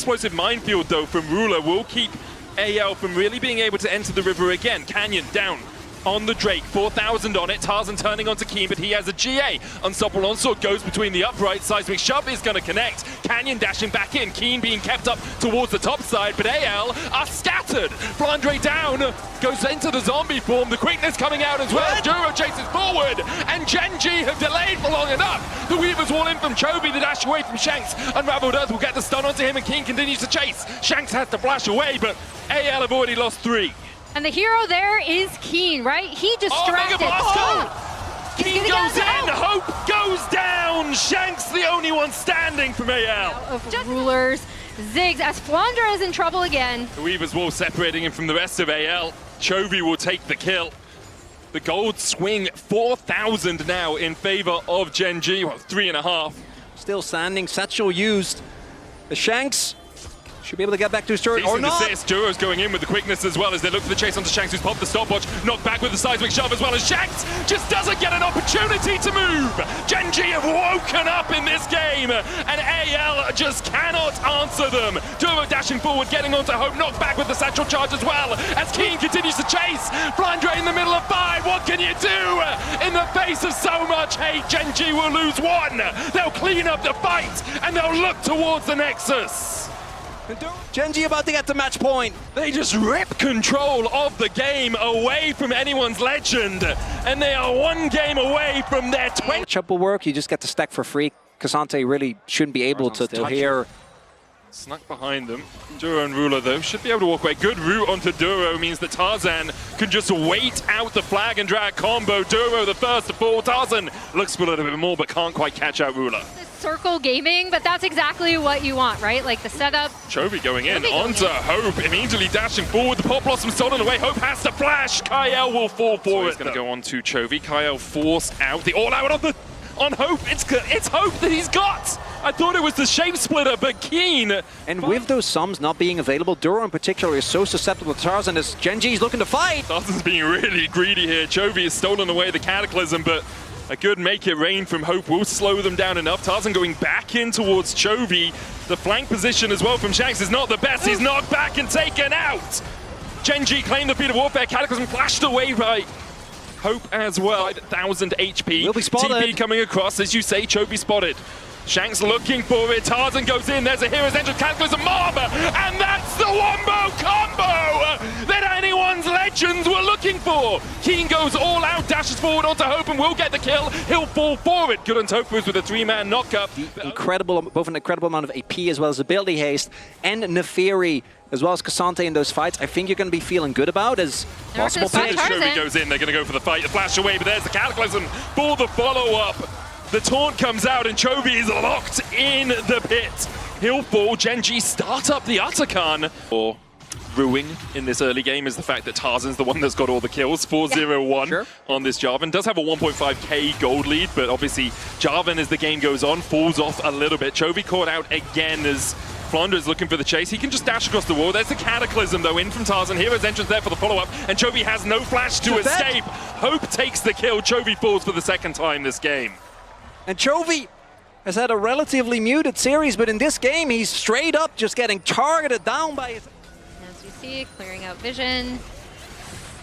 explosive minefield, though, from Ruler will keep AL from really being able to enter the river again. Canyon down on the Drake, 4,000 on it. Tarzan turning onto Keen, but he has a GA. Unstoppable Onslaught goes between the upright. Seismic Shove is going to connect. Canyon dashing back in. Keen being kept up towards the top side, but AL are scattered. Flandre down, goes into the zombie form. The quickness coming out as well. Duro chases forward, and Gen.G have delayed for long enough. The Weavers wall in from Chovy, the dash away from Shanks. Unraveled Earth will get the stun onto him, and Keen continues to chase. Shanks has to flash away, but AL have already lost 3. And the hero there is Keen, right? He distracted. Keen goes in, Hope goes down. Shanks the only one standing from AL. Of Rulers, Ziggs, as Flandre is in trouble again. The Weaver's wall separating him from the rest of AL. Chovy will take the kill. The gold swing 4,000 now in favor of Gen.G. Well, 3.5. Still standing, Satchel used. The Shanks should be able to get back to his turret or not. Assist. Duro's going in with the quickness as well as they look for the chase onto Shanks, who's popped the stopwatch. Knocked back with the seismic shove as well as Shanks just doesn't get an opportunity to move. Gen.G have woken up in this game and AL just cannot answer them. Duro dashing forward, getting onto Hope, knocked back with the satchel charge as well as Keen continues to chase. Flandre in the middle of 5. What can you do in the face of so much hate? Gen.G will lose 1. They'll clean up the fight and they'll look towards the Nexus. Gen.G about to get the match point. They just rip control of the game away from anyone's legend, and they are 1 game away from their 20. Matchup will work, you just get the stack for free. K'Sante really shouldn't be able to hear. Snuck behind them. Duro and Ruler, though, should be able to walk away. Good route onto Duro means that Tarzan can just wait out the flag and drag combo. Duro the first to fall. Tarzan looks for a little bit more, but can't quite catch out Ruler. Circle gaming, but that's exactly what you want, right? Like the setup. Chovy going in onto Hope, immediately dashing forward. The Pop Blossom stolen away. Hope has to flash. Kyle will fall for it. He's going to go on to Chovy. Kyle forced out the all-out on Hope. It's Hope that he's got. I thought it was the shape splitter, but Keen. And with those sums not being available, Duro in particular is so susceptible to Tarzan as Gen.G's looking to fight. Tarzan's being really greedy here. Chovy has stolen away the Cataclysm, but a good make it rain from Hope will slow them down enough. Tarzan going back in towards Chovy. The flank position as well from Shanks is not the best. He's knocked back and taken out. Gen.G claimed the feat of warfare. Cataclysm flashed away by Hope as well. 1,000 HP. Will be spotted. TP coming across, as you say, Chovy spotted. Shanks looking for it. Tarzan goes in. There's a hero's entrance. Cataclysm mob. And that's the wombo combo that anyone's legends were looking for. Keen goes all out, dashes forward onto Hope and will get the kill. He'll fall for it. Good on Topuz with a 3-man knockup. Both an incredible amount of AP as well as ability haste and Neferi as well as K'Sante in those fights. I think you're going to be feeling good about as possible picks. Chovy goes in. They're going to go for the fight. The flash away, but there's the Cataclysm for the follow-up. The taunt comes out and Chovy is locked in the pit. He'll fall. Gen.G start up the Atakan. Or ruining in this early game is the fact that Tarzan's the one that's got all the kills. 4-0-1 on this Jarvan. Does have a 1.5k gold lead, but obviously Jarvan, as the game goes on, falls off a little bit. Chovy caught out again as Flandre's looking for the chase. He can just dash across the wall. There's the Cataclysm, though, in from Tarzan. Hero's entrance there for the follow-up, and Chovy has no flash to escape. Hope takes the kill. Chovy falls for the 2nd time this game. And Chovy has had a relatively muted series, but in this game, he's straight up just getting targeted down by his... As we see, clearing out vision.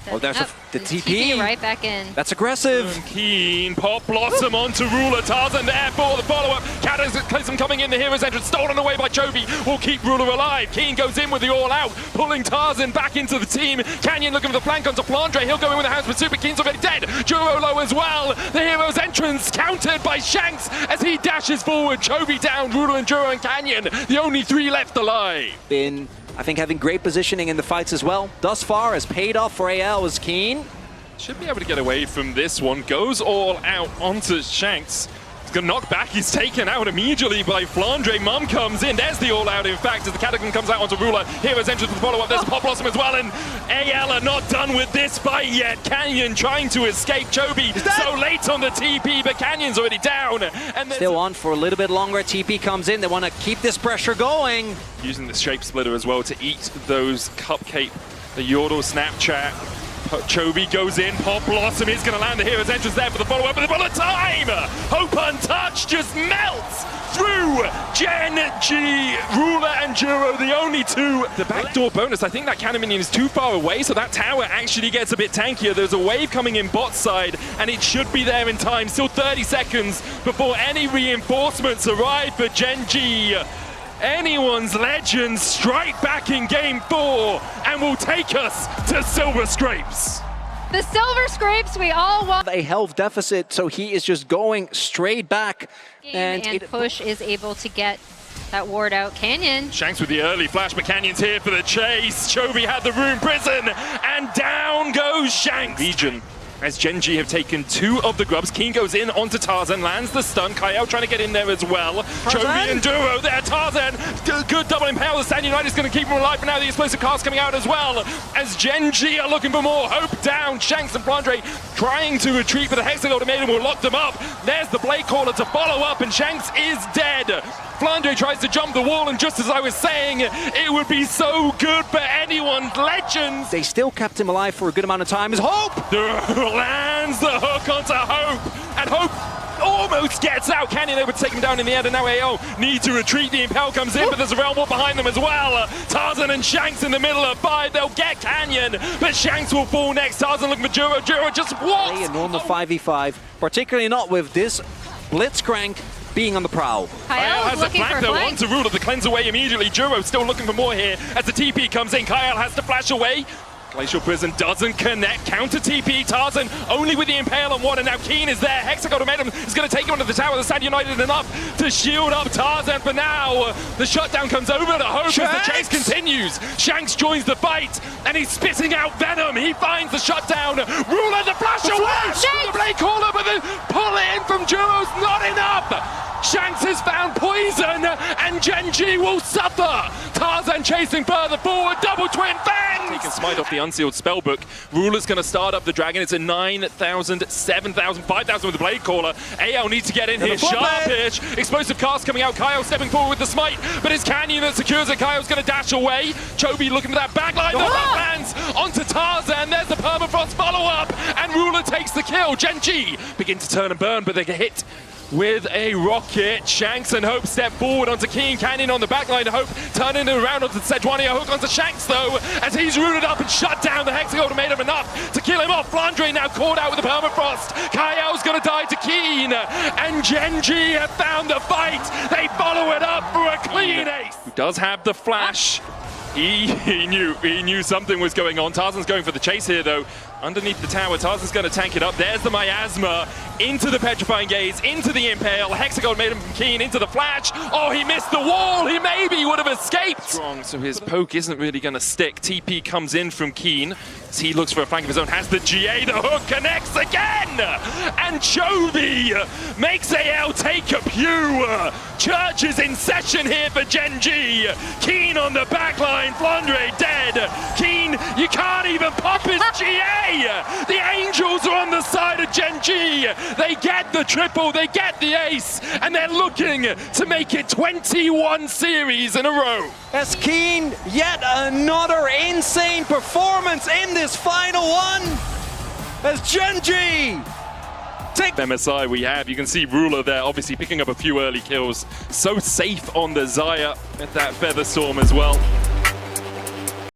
Oh, there's the TP. Right back in. That's aggressive. Keen, Pop Blossom onto Ruler. Tarzan there for the follow-up. Cataclysm coming in, the hero's entrance, stolen away by Chovy. Will keep Ruler alive. Keen goes in with the all-out, pulling Tarzan back into the team. Canyon looking for the flank onto Flandre. He'll go in with the house pursuit, but Keen's already dead. Duro low as well. The hero's entrance countered by Shanks as he dashes forward. Chovy down, Ruler and Duro and Canyon, the only 3 left alive. I think having great positioning in the fights as well. Thus far has paid off for AL as Keen. Should be able to get away from this one. Goes all out onto Shanks. He's going to knock back. He's taken out immediately by Flandre. Mum comes in. There's the all-out, in fact, as the Cataclysm comes out onto Ruler. Hero's entrance with the follow-up. There's a Pop Blossom as well, and AL are not done with this fight yet. Canyon trying to escape. Chovy so late on the TP, but Canyon's already down. And still on for a little bit longer. TP comes in. They want to keep this pressure going. Using the shape splitter as well to eat those cupcake. The Yordle Snapchat Chovy goes in, Pop Blossom is going to land the hero's entrance there for the follow-up, but the bullet time! Hope Untouched just melts through Gen.G, Ruler and Juro, the only two. The backdoor bonus, I think that cannon minion is too far away, so that tower actually gets a bit tankier. There's a wave coming in bot side, and it should be there in time. Still 30 seconds before any reinforcements arrive for Gen.G. Anyone's legends strike back in game 4 and will take us to Silver Scrapes. The Silver Scrapes we all want. A health deficit, so he is just going straight back. And Push is able to get that ward out. Canyon. Shanks with the early flash, but Canyon's here for the chase. Chovy had the Rune Prison, and down goes Shanks. Legion, as Gen.G have taken 2 of the grubs. Keen goes in onto Tarzan, lands the stun. Kyle trying to get in there as well. Chovy and Duro there. Tarzan, good double impale. The Stand United is going to keep him alive, but now the explosive cast coming out as well. As Gen.G are looking for more. Hope down. Shanks and Flandre trying to retreat, but the Hexagon Ultimatum will lock them up. There's the Blade Caller to follow up, and Shanks is dead. Flandre tries to jump the wall, and just as I was saying, it would be so good for anyone's legends. They still kept him alive for a good amount of time. Is Hope! Lands the hook onto Hope, and Hope almost gets out. Canyon able to take him down in the air, and now AO need to retreat. The Impel comes in, but there's a Realm Wall behind them as well. Tarzan and Shanks in the middle of 5. They'll get Canyon, but Shanks will fall next. Tarzan looking for Juro. Juro just walks. A normal 5v5, particularly not with this Blitzcrank being on the prowl. Kyle has a flank though onto Ruler, the cleanse away immediately. Juro still looking for more here as the TP comes in. Kyle has to flash away. Glacial Prison doesn't connect. Counter TP. Tarzan only with the Impale on one, and now Keen is there. Hexagon Ultimatum is going to take him onto the tower. The Stand United enough to shield up Tarzan for now. The shutdown comes over to Hope as the chase continues. Shanks joins the fight, and he's spitting out Venom. He finds the shutdown. Ruler the flash away. The Blade Caller, but the pull in from Juro's not enough. Shanks has found poison, and Gen.G will suffer. Tarzan chasing further forward. Double twin fangs. He can smite off the unsealed spellbook. Ruler's going to start up the dragon. It's a 9,000, 7,000, 5,000 with the Blade Caller. AL needs to get in here. Sharpish. Explosive cast coming out. Kyle stepping forward with the smite, but it's Canyon that secures it. Kyle's going to dash away. Chovy looking for that backline. The lands onto Tarzan. There's the permafrost follow-up, and Ruler takes the kill. Gen.G begin to turn and burn, but they get hit with a rocket. Shanks and Hope step forward onto Keen. Canyon on the backline. Hope turning it around onto Sejuani. A hook onto Shanks though, as he's rooted up and shut down. The Hexagon made him enough to kill him off. Flandre now caught out with the permafrost. Kyle's gonna die to Keen, and Gen.G have found the fight. They follow it up for a clean ace. Who does have the flash. He knew something was going on. Tarzan's going for the chase here though. Underneath the tower, Tarzan's going to tank it up. There's the Miasma into the Petrifying Gaze, into the Impale. Hexagon made him from Keen into the flash. Oh, he missed the wall. He maybe would have escaped. Strong, so his poke isn't really going to stick. TP comes in from Keen. As he looks for a flank of his own, has the GA. The hook connects again. And Chovy makes AL take a pew. Church is in session here for Gen.G. Keen on the backline. Flandre dead. Keen, you can't even pop his GA. The Angels are on the side of Gen.G. They get the triple, they get the ace, and they're looking to make it 21 series in a row. As Keen, yet another insane performance in this final one. As Gen.G take MSI we have, you can see Ruler there obviously picking up a few early kills. So safe on the Xayah with that Feather Storm as well.